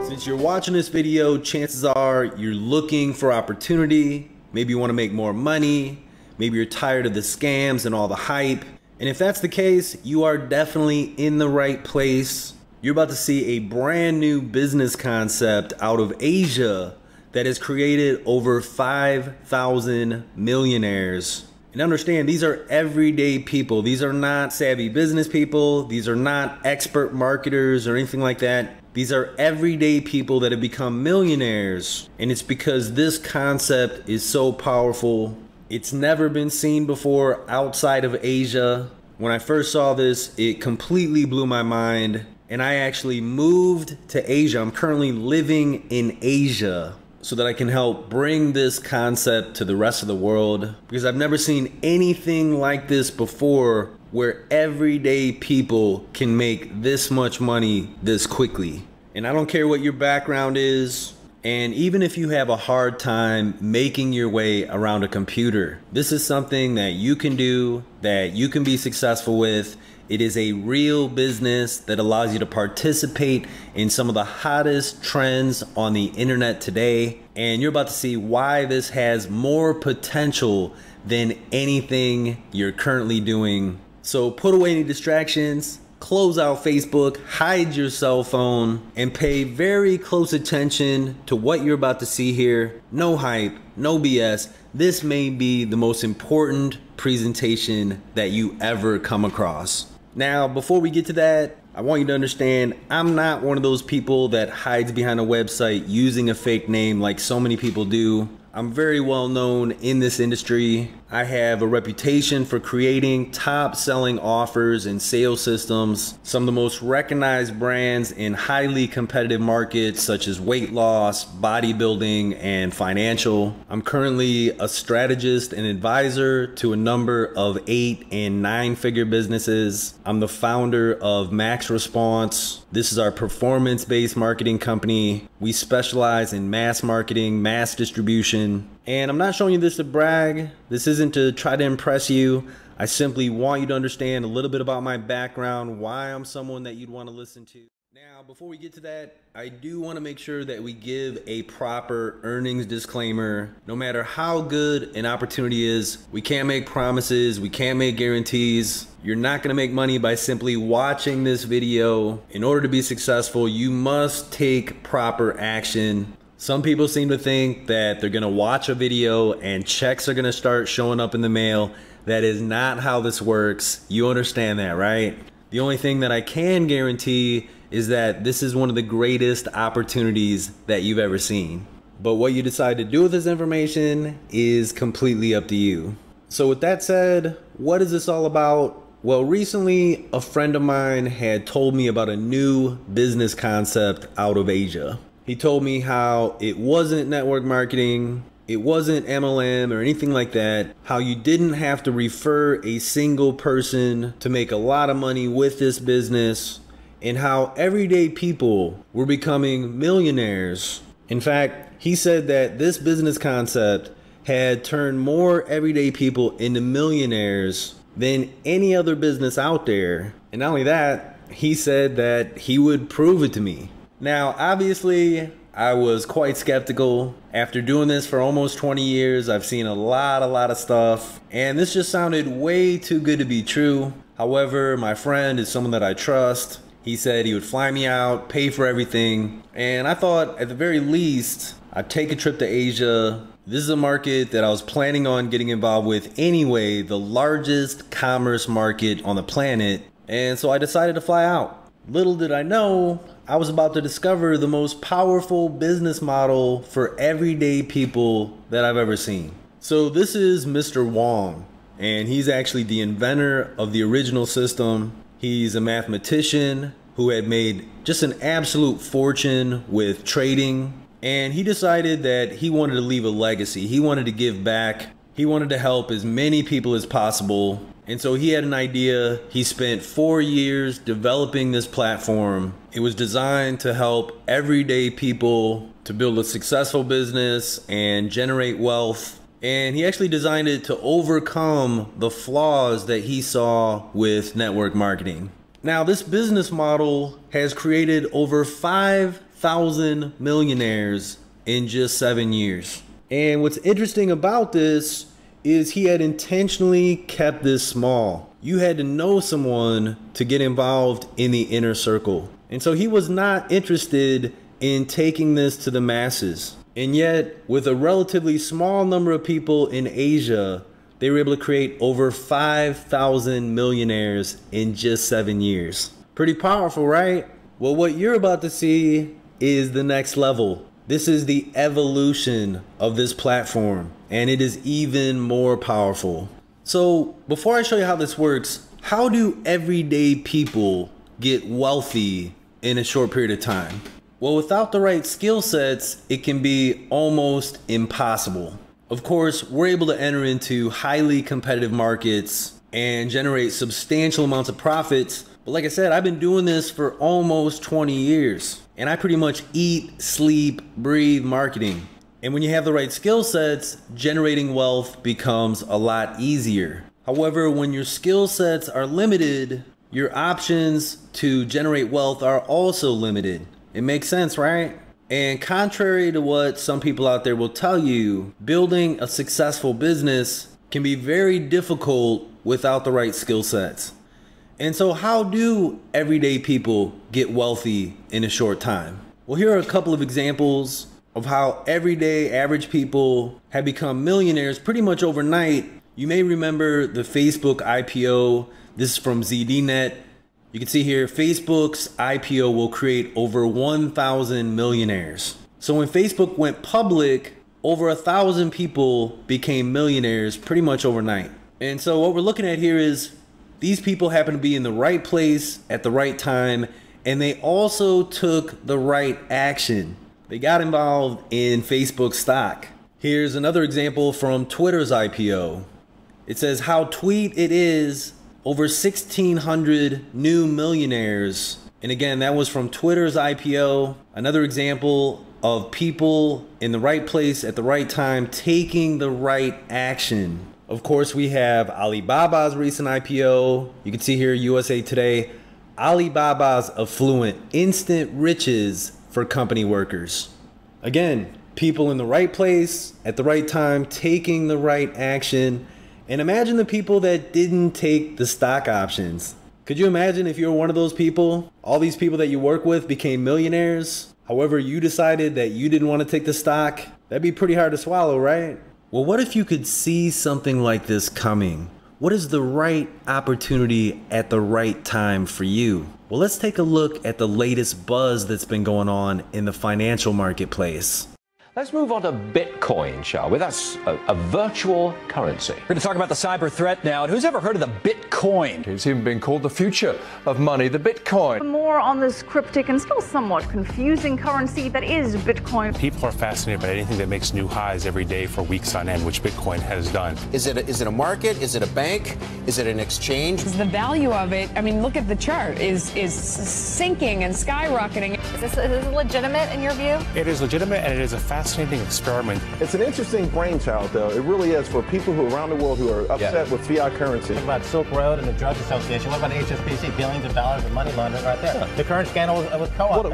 Since you're watching this video, chances are you're looking for opportunity. Maybe you want to make more money. Maybe you're tired of the scams and all the hype. And if that's the case, you are definitely in the right place. You're about to see a brand new business concept out of Asia that has created over 5,000 millionaires. And understand, these are everyday people. These are not savvy business people. These are not expert marketers or anything like that. These are everyday people that have become millionaires. And it's because this concept is so powerful. It's never been seen before outside of Asia. When I first saw this, it completely blew my mind. And I actually moved to Asia. I'm currently living in Asia so that I can help bring this concept to the rest of the world, because I've never seen anything like this before, where everyday people can make this much money this quickly. And I don't care what your background is, and even if you have a hard time making your way around a computer, this is something that you can do, that you can be successful with. It is a real business that allows you to participate in some of the hottest trends on the internet today. And you're about to see why this has more potential than anything you're currently doing. So put away any distractions, close out Facebook, hide your cell phone, and pay very close attention to what you're about to see here. No hype, no BS. This may be the most important presentation that you ever come across. Now, before we get to that, I want you to understand, I'm not one of those people that hides behind a website using a fake name like so many people do. I'm very well known in this industry. I have a reputation for creating top-selling offers and sales systems. Some of the most recognized brands in highly competitive markets such as weight loss, bodybuilding, and financial. I'm currently a strategist and advisor to a number of 8- and 9-figure businesses. I'm the founder of Max Response. This is our performance-based marketing company. We specialize in mass marketing, mass distribution. And I'm not showing you this to brag. This isn't to try to impress you. I simply want you to understand a little bit about my background, why I'm someone that you'd want to listen to. Now, before we get to that, I do want to make sure that we give a proper earnings disclaimer. No matter how good an opportunity is, we can't make promises, we can't make guarantees. You're not going to make money by simply watching this video. In order to be successful, you must take proper action. Some people seem to think that they're gonna watch a video and checks are gonna start showing up in the mail. That is not how this works. You understand that, right? The only thing that I can guarantee is that this is one of the greatest opportunities that you've ever seen. But what you decide to do with this information is completely up to you. So with that said, what is this all about? Well, recently a friend of mine had told me about a new business concept out of Asia. He told me how it wasn't network marketing, it wasn't MLM or anything like that, how you didn't have to refer a single person to make a lot of money with this business, and how everyday people were becoming millionaires. In fact, he said that this business concept had turned more everyday people into millionaires than any other business out there. And not only that, he said that he would prove it to me. Now, obviously, I was quite skeptical. After doing this for almost 20 years, I've seen a lot of stuff, and this just sounded way too good to be true. However, my friend is someone that I trust. He said he would fly me out, pay for everything, and I thought at the very least, I'd take a trip to Asia. This is a market that I was planning on getting involved with anyway, the largest commerce market on the planet, and so I decided to fly out. Little did I know, I was about to discover the most powerful business model for everyday people that I've ever seen. So this is Mr. Wong, and he's actually the inventor of the original system. He's a mathematician who had made just an absolute fortune with trading, and he decided that he wanted to leave a legacy. He wanted to give back. He wanted to help as many people as possible. And so he had an idea. He spent 4 years developing this platform. It was designed to help everyday people to build a successful business and generate wealth. And he actually designed it to overcome the flaws that he saw with network marketing. Now, this business model has created over 5,000 5,000 millionaires in just 7 years. And what's interesting about this is he had intentionally kept this small. You had to know someone to get involved in the inner circle. And so he was not interested in taking this to the masses. And yet, with a relatively small number of people in Asia, they were able to create over 5,000 millionaires in just 7 years. Pretty powerful, right? Well, what you're about to see is the next level. This is the evolution of this platform, and it is even more powerful. So before I show you how this works, how do everyday people get wealthy in a short period of time? Well, without the right skill sets, it can be almost impossible. Of course, we're able to enter into highly competitive markets and generate substantial amounts of profits. But like I said, I've been doing this for almost 20 years. And I pretty much eat, sleep, breathe marketing. And when you have the right skill sets, generating wealth becomes a lot easier. However, when your skill sets are limited, your options to generate wealth are also limited. It makes sense, right? And contrary to what some people out there will tell you, building a successful business can be very difficult without the right skill sets. And so how do everyday people get wealthy in a short time? Well, here are a couple of examples of how everyday average people have become millionaires pretty much overnight. You may remember the Facebook IPO. This is from ZDNet. You can see here, Facebook's IPO will create over 1,000 millionaires. So when Facebook went public, over 1,000 people became millionaires pretty much overnight. And so what we're looking at here is these people happen to be in the right place at the right time, and they also took the right action. They got involved in Facebook stock. Here's another example from Twitter's IPO. It says how tweet it is, over 1,600 new millionaires. And again, that was from Twitter's IPO. Another example of people in the right place at the right time taking the right action. Of course, we have Alibaba's recent IPO. You can see here, USA Today, Alibaba's affluent, instant riches for company workers. Again, people in the right place at the right time, taking the right action. And imagine the people that didn't take the stock options. Could you imagine if you were one of those people? All these people that you work with became millionaires. However, you decided that you didn't want to take the stock. That'd be pretty hard to swallow, right? Well, what if you could see something like this coming? What is the right opportunity at the right time for you? Well, let's take a look at the latest buzz that's been going on in the financial marketplace. Let's move on to Bitcoin, shall we? That's a virtual currency. We're going to talk about the cyber threat now. And who's ever heard of the Bitcoin? It's even been called the future of money, the Bitcoin. More on this cryptic and still somewhat confusing currency that is Bitcoin. People are fascinated by anything that makes new highs every day for weeks on end, which Bitcoin has done. Is it a market? Is it a bank? Is it an exchange? The value of it, I mean, look at the chart, is sinking and skyrocketing. Is this legitimate in your view? It is legitimate, and it is a fascinating experiment. It's an interesting brainchild, though. It really is, for people who around the world who are upset with fiat currency. What about Silk Road and the Drug Association? What about HSBC? Billions of dollars of money laundering right there. Yeah. The current scandal with co-op.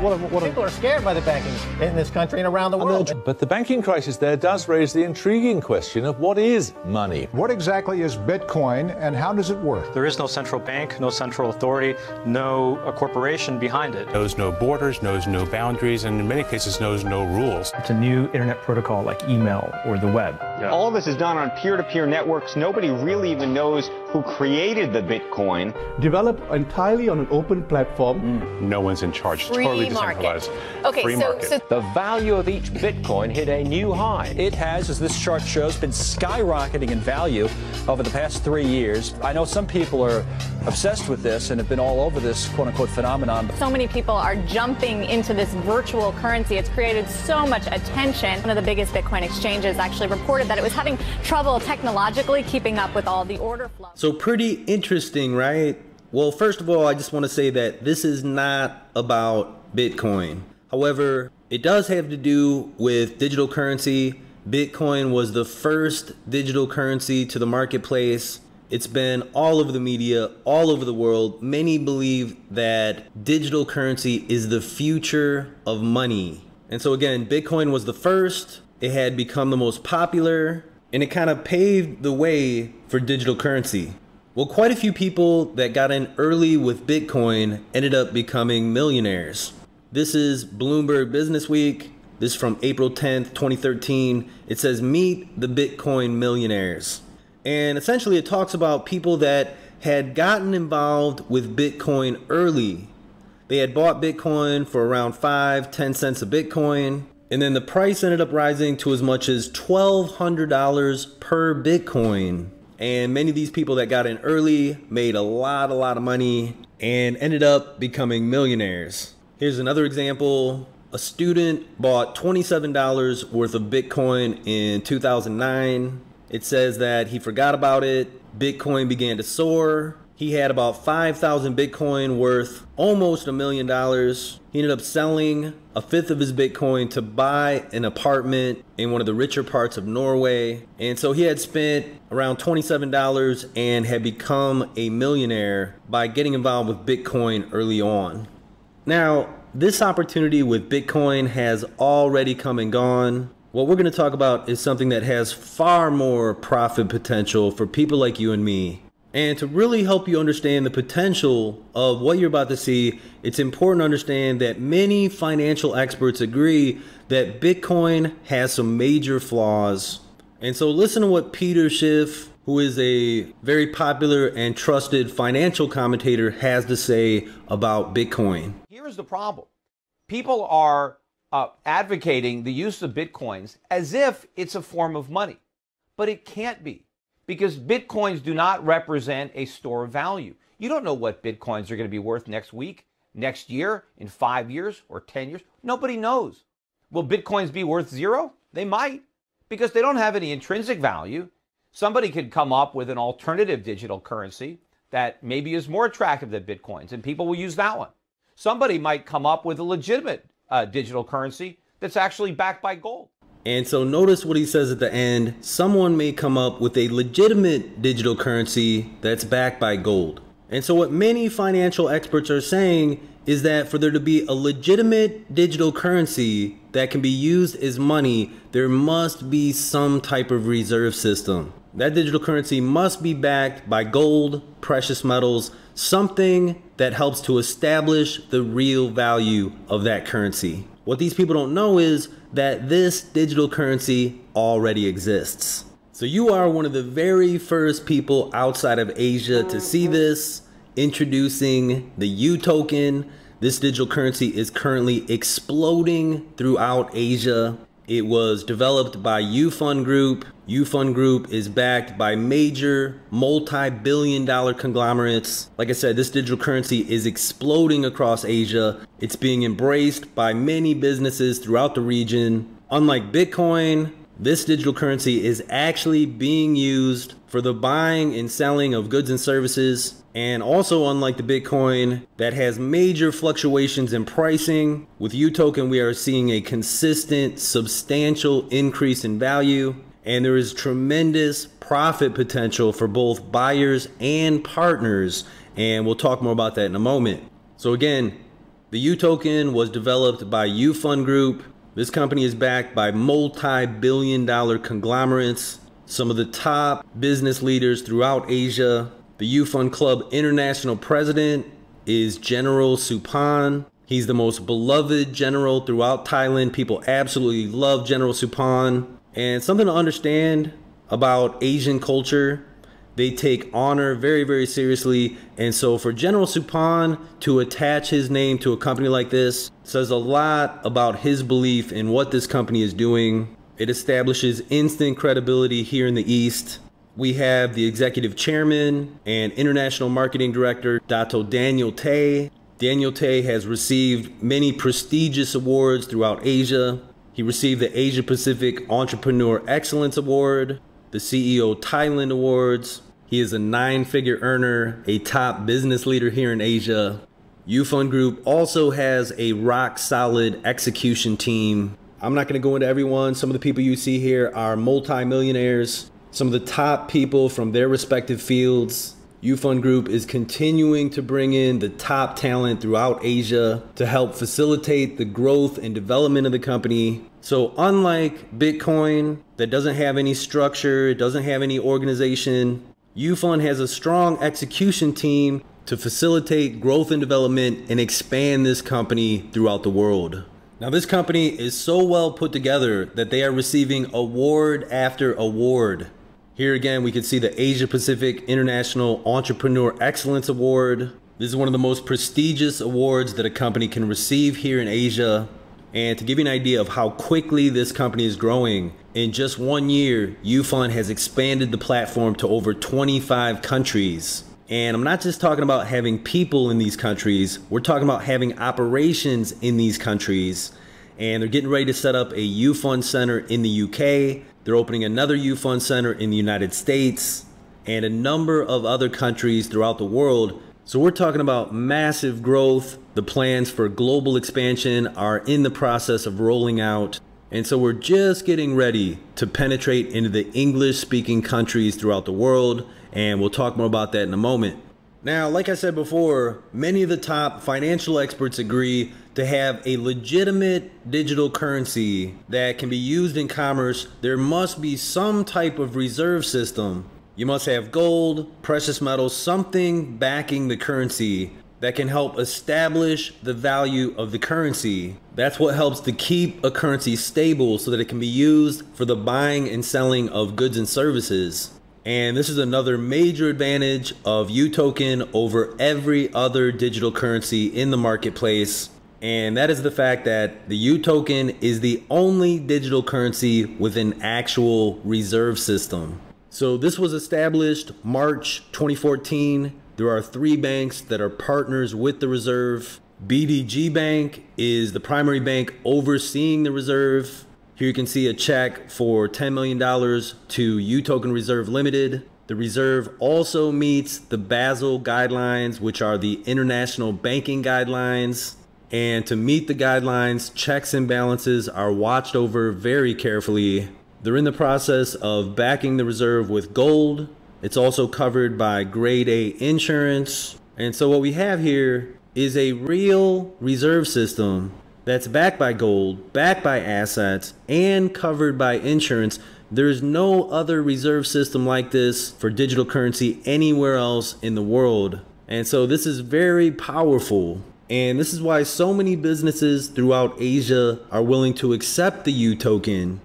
People are scared by the banking in this country and around the world. But the banking crisis there does raise the intriguing question of what is money? What exactly is Bitcoin and how does it work? There is no central bank, no central authority, no corporation behind it. Knows no borders, knows no boundaries, and in many cases knows no rules. It's a new internet protocol like email or the web. Yeah. All of this is done on peer-to-peer networks. Nobody really even knows who created the Bitcoin. Developed entirely on an open platform. No one's in charge. Totally decentralized. Okay, free market. The value of each Bitcoin hit a new high. It has, as this chart shows, been skyrocketing in value over the past 3 years. I know some people are obsessed with this and have been all over this quote-unquote phenomenon. So many people are jumping into this virtual currency. It's created so much attention. One of the biggest Bitcoin exchanges actually reported that it was having trouble technologically keeping up with all the order flow. So pretty interesting, right? Well, first of all, I just want to say that this is not about Bitcoin. However, it does have to do with digital currency. Bitcoin was the first digital currency to the marketplace. It's been all over the media, all over the world. Many believe that digital currency is the future of money. And so again, Bitcoin was the first. It had become the most popular, and it kind of paved the way for digital currency. Well, quite a few people that got in early with Bitcoin ended up becoming millionaires. This is Bloomberg Business Week. This is from April 10th, 2013. It says, meet the Bitcoin millionaires. And essentially it talks about people that had gotten involved with Bitcoin early. They had bought Bitcoin for around 5-10 cents a Bitcoin. And then the price ended up rising to as much as $1,200 per Bitcoin. And many of these people that got in early made a lot of money and ended up becoming millionaires. Here's another example. A student bought $27 worth of Bitcoin in 2009. It says that he forgot about it. Bitcoin began to soar. He had about 5,000 Bitcoin worth almost $1 million. He ended up selling a fifth of his Bitcoin to buy an apartment in one of the richer parts of Norway. And so he had spent around $27 and had become a millionaire by getting involved with Bitcoin early on. Now, this opportunity with Bitcoin has already come and gone. What we're going to talk about is something that has far more profit potential for people like you and me. And to really help you understand the potential of what you're about to see, it's important to understand that many financial experts agree that Bitcoin has some major flaws. And so listen to what Peter Schiff, who is a very popular and trusted financial commentator, has to say about Bitcoin. Here's the problem. People are advocating the use of Bitcoins as if it's a form of money. But it can't be, because Bitcoins do not represent a store of value. You don't know what Bitcoins are going to be worth next week, next year, in 5 years, or 10 years. Nobody knows. Will Bitcoins be worth zero? They might, because they don't have any intrinsic value. Somebody could come up with an alternative digital currency that maybe is more attractive than Bitcoins, and people will use that one. Somebody might come up with a legitimate digital currency that's actually backed by gold. And so notice what he says at the end. Someone may come up with a legitimate digital currency that's backed by gold. And so what many financial experts are saying is that for there to be a legitimate digital currency that can be used as money, there must be some type of reserve system. That digital currency must be backed by gold, precious metals, something that helps to establish the real value of that currency. What these people don't know is that this digital currency already exists. So you are one of the very first people outside of Asia to see this. Introducing the UToken. This digital currency is currently exploding throughout Asia. It was developed by UFund Group. UFund Group is backed by major multi-billion-dollar conglomerates. Like I said, this digital currency is exploding across Asia. It's being embraced by many businesses throughout the region. Unlike Bitcoin, this digital currency is actually being used for the buying and selling of goods and services. And also, unlike the Bitcoin that has major fluctuations in pricing, with UToken we are seeing a consistent, substantial increase in value. And there is tremendous profit potential for both buyers and partners. And we'll talk more about that in a moment. So again, the UToken was developed by UFund Group. This company is backed by multi-billion-dollar conglomerates, some of the top business leaders throughout Asia. The UFund Club International President is General Supan. He's the most beloved general throughout Thailand. People absolutely love General Supan. And something to understand about Asian culture, they take honor very, very seriously. And so for General Supan to attach his name to a company like this says a lot about his belief in what this company is doing. It establishes instant credibility here in the East. We have the executive chairman and international marketing director, Dr. Daniel Tay. Daniel Tay has received many prestigious awards throughout Asia. He received the Asia Pacific Entrepreneur Excellence Award, the CEO Thailand Awards. He is a 9-figure earner, a top business leader here in Asia. UFund Group also has a rock-solid execution team. I'm not going to go into everyone. Some of the people you see here are multi-millionaires. some of the top people from their respective fields. UFund Group is continuing to bring in the top talent throughout Asia to help facilitate the growth and development of the company. So unlike Bitcoin, that doesn't have any structure, it doesn't have any organization, UFund has a strong execution team to facilitate growth and development and expand this company throughout the world. Now, this company is so well put together that they are receiving award after award. Here again, we can see the Asia Pacific International Entrepreneur Excellence Award. This is one of the most prestigious awards that a company can receive here in Asia. And to give you an idea of how quickly this company is growing, in just 1 year, UFund has expanded the platform to over 25 countries. And I'm not just talking about having people in these countries, we're talking about having operations in these countries. And they're getting ready to set up a UFund center in the UK. They're opening another UFund center in the United States and a number of other countries throughout the world. So we're talking about massive growth. The plans for global expansion are in the process of rolling out. And so we're just getting ready to penetrate into the English-speaking countries throughout the world. And we'll talk more about that in a moment. Now, like I said before, many of the top financial experts agree to have a legitimate digital currency that can be used in commerce. There must be some type of reserve system. You must have gold, precious metals, something backing the currency that can help establish the value of the currency. That's what helps to keep a currency stable so that it can be used for the buying and selling of goods and services. And this is another major advantage of UToken over every other digital currency in the marketplace. And that is the fact that the UToken is the only digital currency with an actual reserve system. So this was established March 2014. There are 3 banks that are partners with the reserve. BDG Bank is the primary bank overseeing the reserve. Here you can see a check for $10 million to UToken Reserve Limited. The reserve also meets the Basel guidelines, which are the international banking guidelines. And to meet the guidelines, checks and balances are watched over very carefully. They're in the process of backing the reserve with gold. It's also covered by grade A insurance. And so what we have here is a real reserve system that's backed by gold, backed by assets, and covered by insurance. There's no other reserve system like this for digital currency anywhere else in the world. And so this is very powerful. And this is why so many businesses throughout Asia are willing to accept the UToken,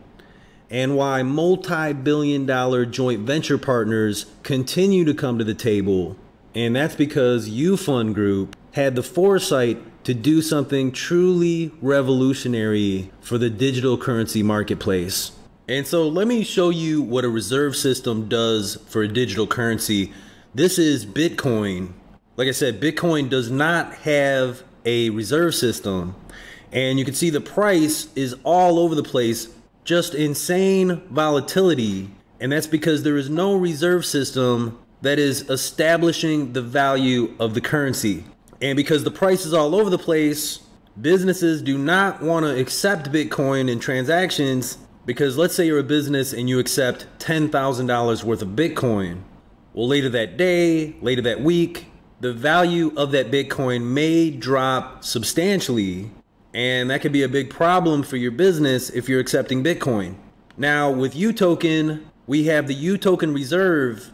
and why multi-billion-dollar joint venture partners continue to come to the table. And that's because UFund Group had the foresight to do something truly revolutionary for the digital currency marketplace. And so let me show you what a reserve system does for a digital currency. This is Bitcoin. Like I said, Bitcoin does not have a reserve system. And you can see the price is all over the place, just insane volatility. And that's because there is no reserve system that is establishing the value of the currency. And because the price is all over the place, businesses do not want to accept Bitcoin in transactions, because let's say you're a business and you accept $10,000 worth of Bitcoin. Well, later that day, later that week, the value of that Bitcoin may drop substantially, and that could be a big problem for your business if you're accepting Bitcoin. Now, with UToken, we have the UToken Reserve,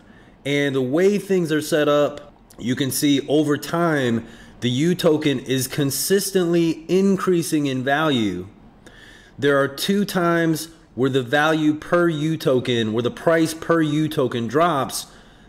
and the way things are set up, you can see over time, the UToken is consistently increasing in value. There are 2 times where the value per UToken, where the price per UToken drops.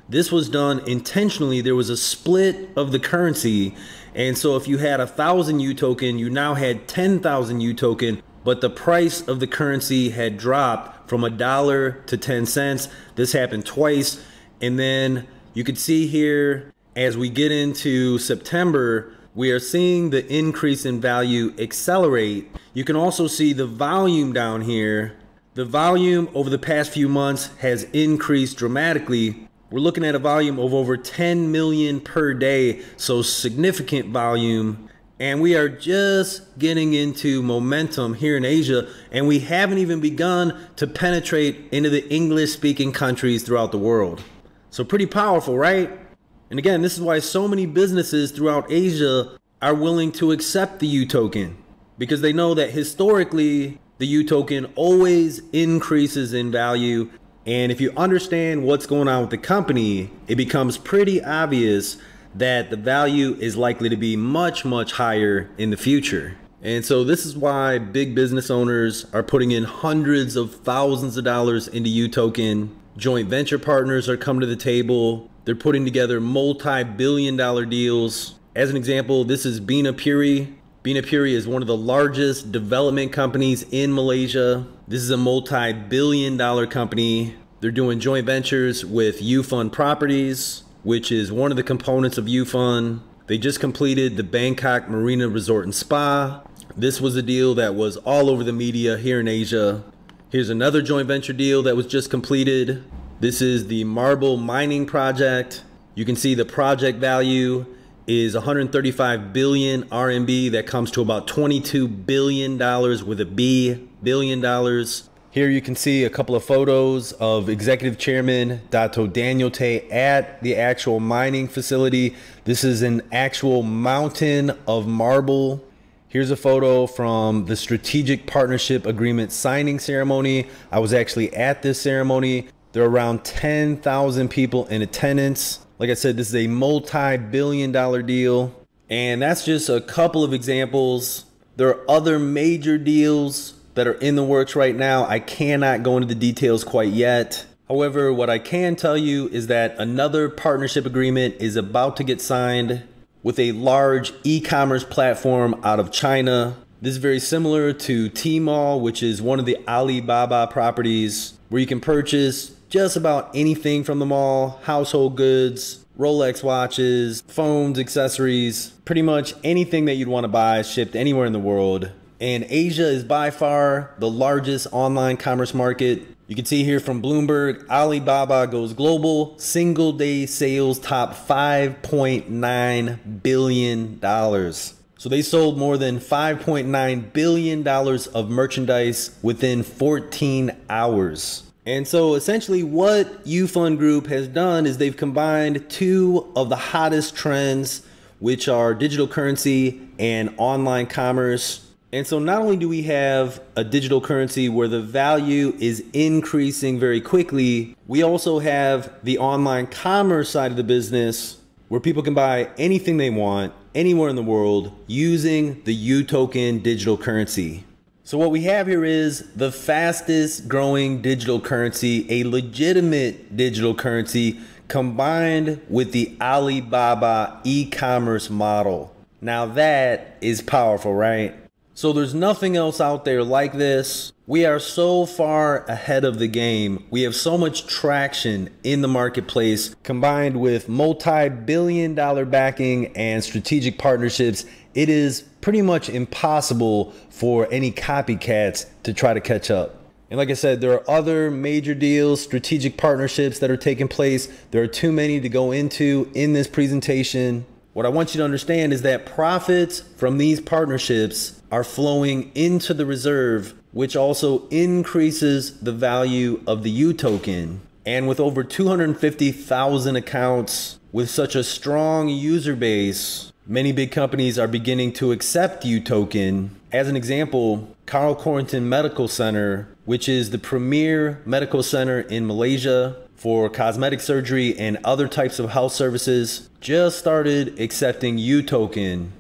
This was done intentionally. There was a split of the currency. And so if you had 1,000 UToken, you now had 10,000 UToken, but the price of the currency had dropped from $1 to 10 cents. This happened twice. And then you could see here, as we get into September, we are seeing the increase in value accelerate. You can also see the volume down here. The volume over the past few months has increased dramatically. We're looking at a volume of over 10 million per day, so significant volume. And we are just getting into momentum here in Asia, and we haven't even begun to penetrate into the English-speaking countries throughout the world. So pretty powerful, right? And again, this is why so many businesses throughout Asia are willing to accept the UToken, because they know that historically the UToken always increases in value. And if you understand what's going on with the company, it becomes pretty obvious that the value is likely to be much, much higher in the future. And so this is why big business owners are putting in hundreds of thousands of dollars into UToken. Joint venture partners are coming to the table. They're putting together multi-billion-dollar deals. As an example, this is Bina Puri. Bina Puri is one of the largest development companies in Malaysia. This is a multi-billion-dollar company. They're doing joint ventures with UFund Properties, which is one of the components of UFund. They just completed the Bangkok Marina Resort and Spa. This was a deal that was all over the media here in Asia. Here's another joint venture deal that was just completed. This is the Marble Mining Project. You can see the project value is 135 billion RMB. That comes to about $22 billion with a B, billion dollars. Here you can see a couple of photos of Executive Chairman Dato Daniel Tay at the actual mining facility. This is an actual mountain of marble. Here's a photo from the Strategic Partnership Agreement signing ceremony. I was actually at this ceremony. There are around 10,000 people in attendance. Like I said, this is a multi-billion-dollar deal. And that's just a couple of examples. There are other major deals that are in the works right now. I cannot go into the details quite yet. However, what I can tell you is that another partnership agreement is about to get signed with a large e-commerce platform out of China. This is very similar to Tmall, which is one of the Alibaba properties where you can purchase just about anything from the mall: household goods, Rolex watches, phones, accessories, pretty much anything that you'd want to buy shipped anywhere in the world. And Asia is by far the largest online commerce market. You can see here from Bloomberg, Alibaba goes global. Single day sales top $5.9 billion. So they sold more than $5.9 billion of merchandise within 14 hours. And so essentially what UFund Group has done is they've combined two of the hottest trends, which are digital currency and online commerce. And so not only do we have a digital currency where the value is increasing very quickly, we also have the online commerce side of the business where people can buy anything they want anywhere in the world using the UToken digital currency. So what we have here is the fastest growing digital currency, a legitimate digital currency combined with the Alibaba e-commerce model. Now that is powerful, right? So there's nothing else out there like this. We are so far ahead of the game. We have so much traction in the marketplace combined with multi-billion-dollar backing and strategic partnerships. It is pretty much impossible for any copycats to try to catch up. And like I said, there are other major deals, strategic partnerships that are taking place. There are too many to go into in this presentation. What I want you to understand is that profits from these partnerships are flowing into the reserve, which also increases the value of the UToken. And with over 250,000 accounts, with such a strong user base, many big companies are beginning to accept UToken. As an example, Carl Corrington Medical Center, which is the premier medical center in Malaysia for cosmetic surgery and other types of health services, just started accepting UToken.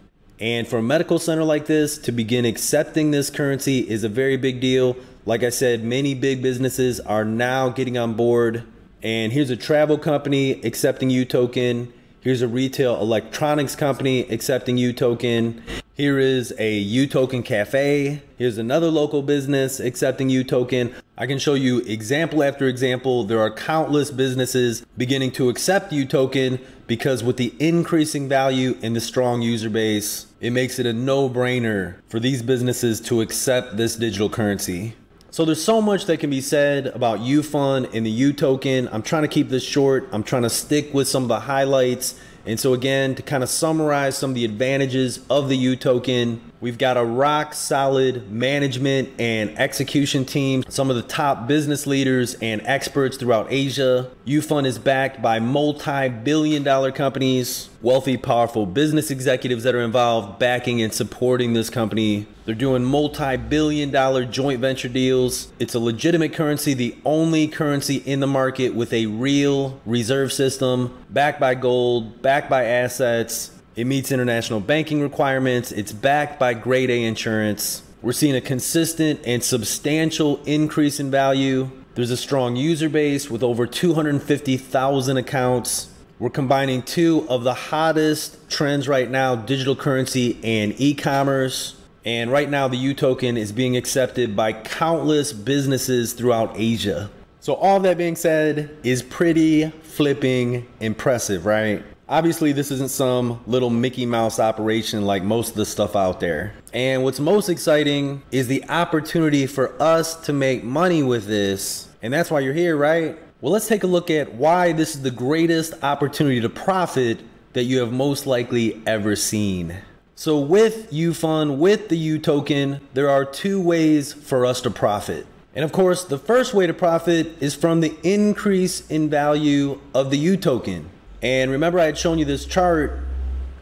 And for a medical center like this to begin accepting this currency is a very big deal. Like I said, many big businesses are now getting on board. And here's a travel company accepting UToken. Here's a retail electronics company accepting UToken. Here is a UToken cafe. Here's another local business accepting UToken. I can show you example after example. There are countless businesses beginning to accept UToken because with the increasing value and the strong user base, it makes it a no-brainer for these businesses to accept this digital currency. So there's so much that can be said about UFund and the UToken. I'm trying to keep this short. I'm trying to stick with some of the highlights And so again, to kind of summarize some of the advantages of the UToken, we've got a rock solid management and execution team, some of the top business leaders and experts throughout Asia. UFund is backed by multi-billion-dollar companies, wealthy, powerful business executives that are involved backing and supporting this company. They're doing multi-billion-dollar joint venture deals. It's a legitimate currency, the only currency in the market with a real reserve system, backed by gold, backed by assets. It meets international banking requirements. It's backed by grade A insurance. We're seeing a consistent and substantial increase in value. There's a strong user base with over 250,000 accounts. We're combining two of the hottest trends right now, digital currency and e-commerce. And right now the UToken is being accepted by countless businesses throughout Asia. So all that being said is pretty flipping impressive, right? Obviously, this isn't some little Mickey Mouse operation like most of the stuff out there. And what's most exciting is the opportunity for us to make money with this. And that's why you're here, right? Well, let's take a look at why this is the greatest opportunity to profit that you have most likely ever seen. So with UFund, with the UToken, there are two ways for us to profit. And of course, the first way to profit is from the increase in value of the UToken. And remember, I had shown you this chart.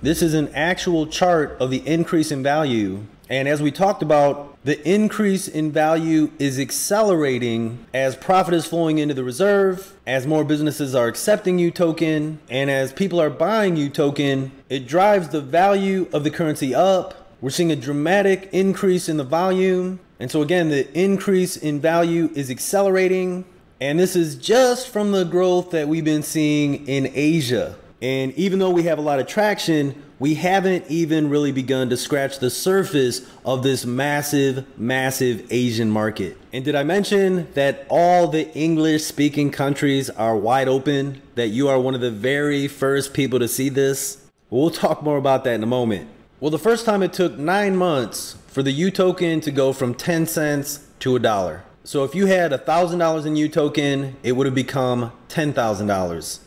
This is an actual chart of the increase in value. And as we talked about, the increase in value is accelerating as profit is flowing into the reserve, as more businesses are accepting UToken, and as people are buying UToken, it drives the value of the currency up. We're seeing a dramatic increase in the volume. And so again, the increase in value is accelerating. And this is just from the growth that we've been seeing in Asia. And even though we have a lot of traction, we haven't even really begun to scratch the surface of this massive, massive Asian market. And did I mention that all the English speaking countries are wide open? That you are one of the very first people to see this? We'll talk more about that in a moment. Well, the first time it took 9 months for the UToken to go from 10 cents to $1. So if you had $1,000 in UToken, it would have become $10,000.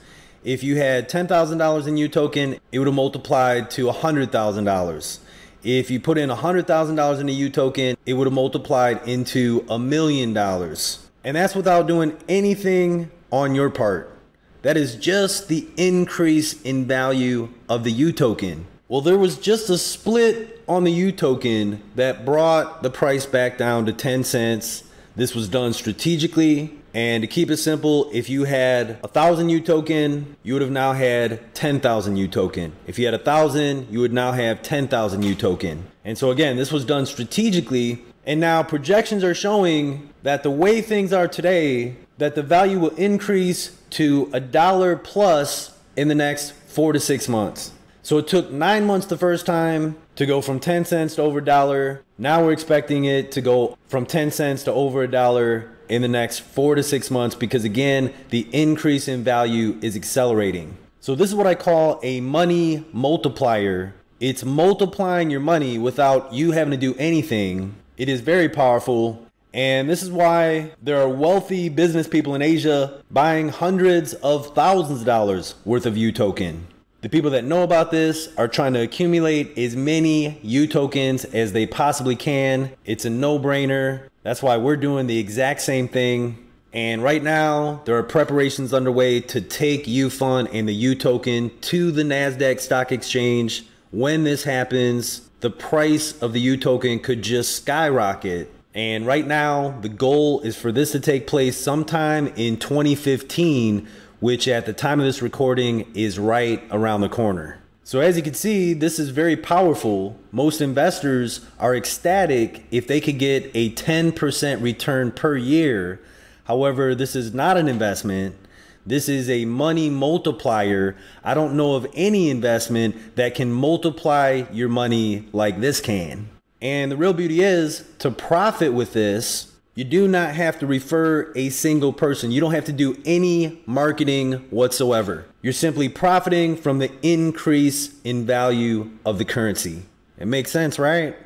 If you had $10,000 in UToken, it would have multiplied to $100,000. If you put in $100,000 in a UToken, it would have multiplied into $1 million. And that's without doing anything on your part. That is just the increase in value of the UToken. Well, there was just a split on the UToken that brought the price back down to 10 cents. This was done strategically. And to keep it simple, if you had 1,000 UToken, you would have now had 10,000 UToken. If you had 1,000, you would now have 10,000 UToken. And so again, this was done strategically. And now projections are showing that the way things are today, that the value will increase to $1 plus in the next 4 to 6 months. So it took 9 months the first time to go from 10 cents to over $1. Now we're expecting it to go from 10 cents to over $1 in the next 4 to 6 months, because again, the increase in value is accelerating. So this is what I call a money multiplier. It's multiplying your money without you having to do anything. It is very powerful. And this is why there are wealthy business people in Asia buying hundreds of thousands of dollars worth of UToken. The people that know about this are trying to accumulate as many UTokens as they possibly can. It's a no-brainer. That's why we're doing the exact same thing. And right now, there are preparations underway to take UFund and the UToken to the NASDAQ stock exchange. When this happens, the price of the UToken could just skyrocket. And right now, the goal is for this to take place sometime in 2015, which at the time of this recording is right around the corner. So as you can see, this is very powerful. Most investors are ecstatic if they could get a 10% return per year. However, this is not an investment. This is a money multiplier. I don't know of any investment that can multiply your money like this can. And the real beauty is, to profit with this, you do not have to refer a single person. You don't have to do any marketing whatsoever. You're simply profiting from the increase in value of the currency. It makes sense, right?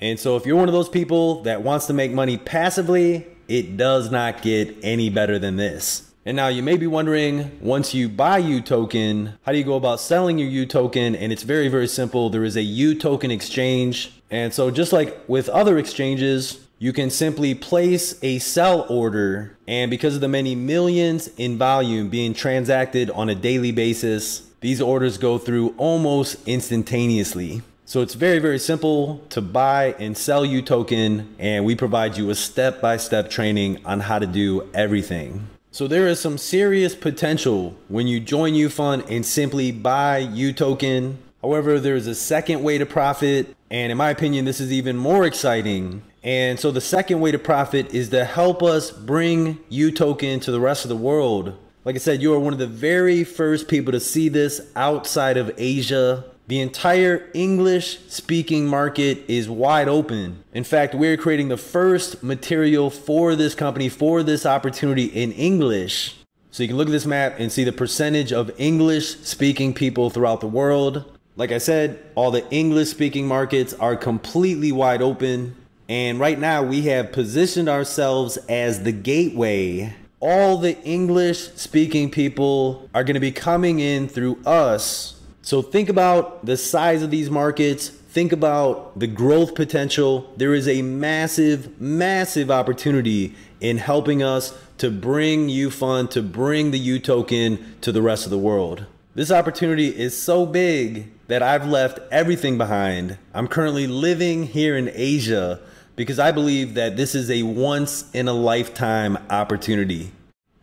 And so if you're one of those people that wants to make money passively, it does not get any better than this. And now you may be wondering, once you buy UToken, how do you go about selling your UToken? And it's very, very simple. There is a UToken exchange. And so just like with other exchanges, you can simply place a sell order. And because of the many millions in volume being transacted on a daily basis, these orders go through almost instantaneously. So it's very, very simple to buy and sell UToken, and we provide you a step-by-step training on how to do everything. So there is some serious potential when you join UFund and simply buy UToken. However, there's a second way to profit, and in my opinion, this is even more exciting. And so the second way to profit is to help us bring UToken to the rest of the world. Like I said, you are one of the very first people to see this outside of Asia. The entire English-speaking market is wide open. In fact, we're creating the first material for this company, for this opportunity in English. So you can look at this map and see the percentage of English-speaking people throughout the world. Like I said, all the English-speaking markets are completely wide open. And right now, we have positioned ourselves as the gateway. All the English-speaking people are going to be coming in through us. So think about the size of these markets. Think about the growth potential. There is a massive, massive opportunity in helping us to bring UFund, to bring the UToken to the rest of the world. This opportunity is so big that I've left everything behind. I'm currently living here in Asia because I believe that this is a once in a lifetime opportunity.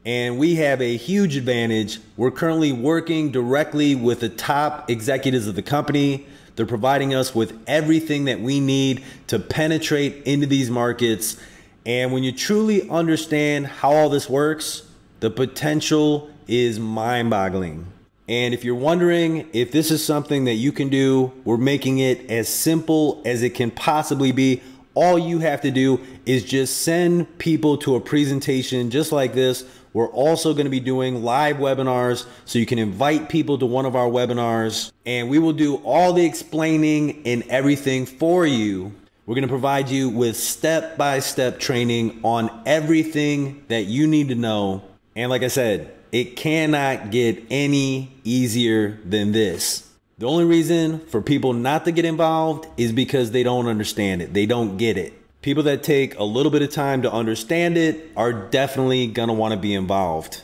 And we have a huge advantage. We're currently working directly with the top executives of the company. They're providing us with everything that we need to penetrate into these markets. And when you truly understand how all this works, the potential is mind-boggling. And if you're wondering if this is something that you can do, we're making it as simple as it can possibly be. All you have to do is just send people to a presentation just like this. We're also going to be doing live webinars, so you can invite people to one of our webinars, and we will do all the explaining and everything for you. We're going to provide you with step-by-step training on everything that you need to know. And like I said, it cannot get any easier than this. The only reason for people not to get involved is because they don't understand it. They don't get it. People that take a little bit of time to understand it are definitely gonna wanna be involved.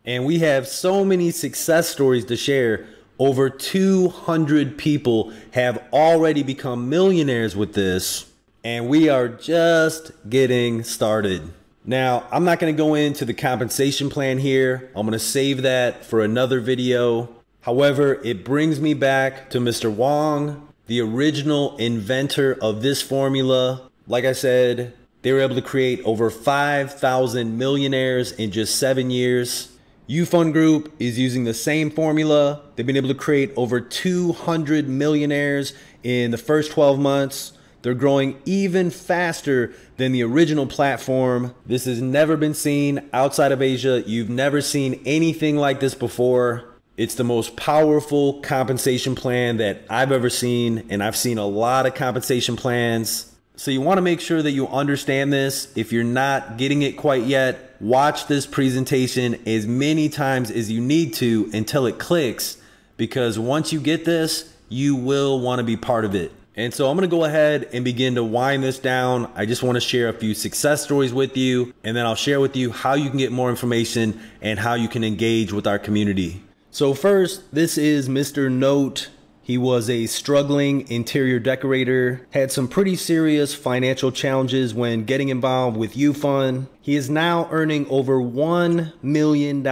And we have so many success stories to share. Over 200 people have already become millionaires with this, and we are just getting started. Now, I'm not gonna go into the compensation plan here. I'm gonna save that for another video. However, it brings me back to Mr. Wong, the original inventor of this formula. Like I said, they were able to create over 5,000 millionaires in just 7 years. UFund Group is using the same formula. They've been able to create over 200 millionaires in the first 12 months. They're growing even faster than the original platform. This has never been seen outside of Asia. You've never seen anything like this before. It's the most powerful compensation plan that I've ever seen, and I've seen a lot of compensation plans. So you want to make sure that you understand this. If you're not getting it quite yet, watch this presentation as many times as you need to until it clicks, because once you get this, you will want to be part of it. And so I'm going to go ahead and begin to wind this down. I just want to share a few success stories with you, and then I'll share with you how you can get more information and how you can engage with our community. So first, this is Mr. Note. He was a struggling interior decorator, had some pretty serious financial challenges when getting involved with UFund. He is now earning over $1 million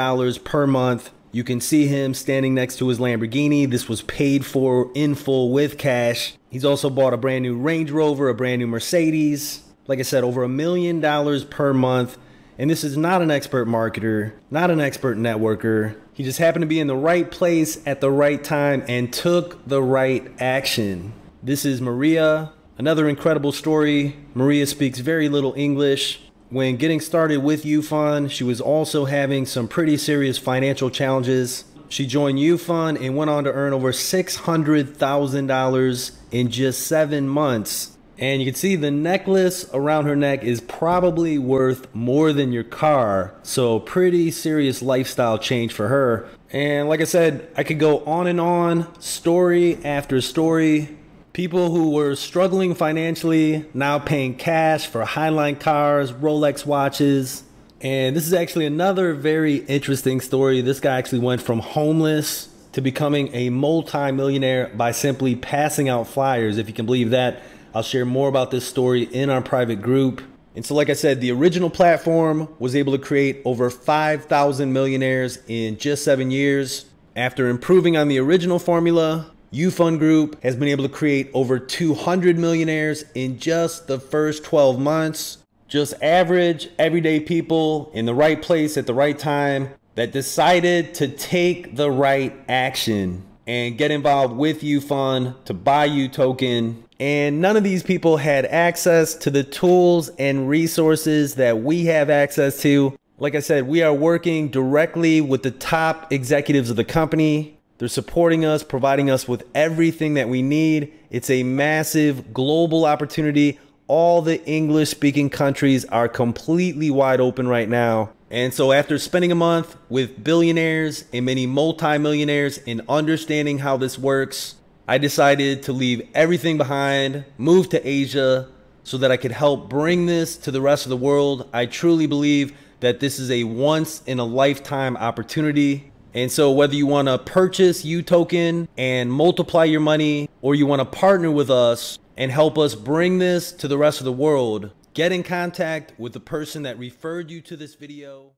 per month. You can see him standing next to his Lamborghini. This was paid for in full with cash. He's also bought a brand new Range Rover, a brand new Mercedes. Like I said, over $1 million per month. And this is not an expert marketer, not an expert networker. He just happened to be in the right place at the right time and took the right action. This is Maria, another incredible story. Maria speaks very little English. When getting started with UFund, she was also having some pretty serious financial challenges. She joined UFund and went on to earn over $600,000 in just 7 months. And you can see the necklace around her neck is probably worth more than your car. So pretty serious lifestyle change for her. And like I said, I could go on and on, story after story. People who were struggling financially now paying cash for Highline cars, Rolex watches. And this is actually another very interesting story. This guy actually went from homeless to becoming a multi-millionaire by simply passing out flyers, if you can believe that. I'll share more about this story in our private group. And so like I said, the original platform was able to create over 5,000 millionaires in just 7 years. After improving on the original formula, UFund Group has been able to create over 200 millionaires in just the first 12 months. Just average, everyday people in the right place at the right time that decided to take the right action and get involved with UFund to buy UToken. And none of these people had access to the tools and resources that we have access to. Like I said, we are working directly with the top executives of the company. They're supporting us, providing us with everything that we need. It's a massive global opportunity. All the English speaking countries are completely wide open right now. And so after spending a month with billionaires and many multi-millionaires and understanding how this works, I decided to leave everything behind, move to Asia so that I could help bring this to the rest of the world. I truly believe that this is a once in a lifetime opportunity. And so whether you want to purchase UToken and multiply your money, or you want to partner with us and help us bring this to the rest of the world, get in contact with the person that referred you to this video.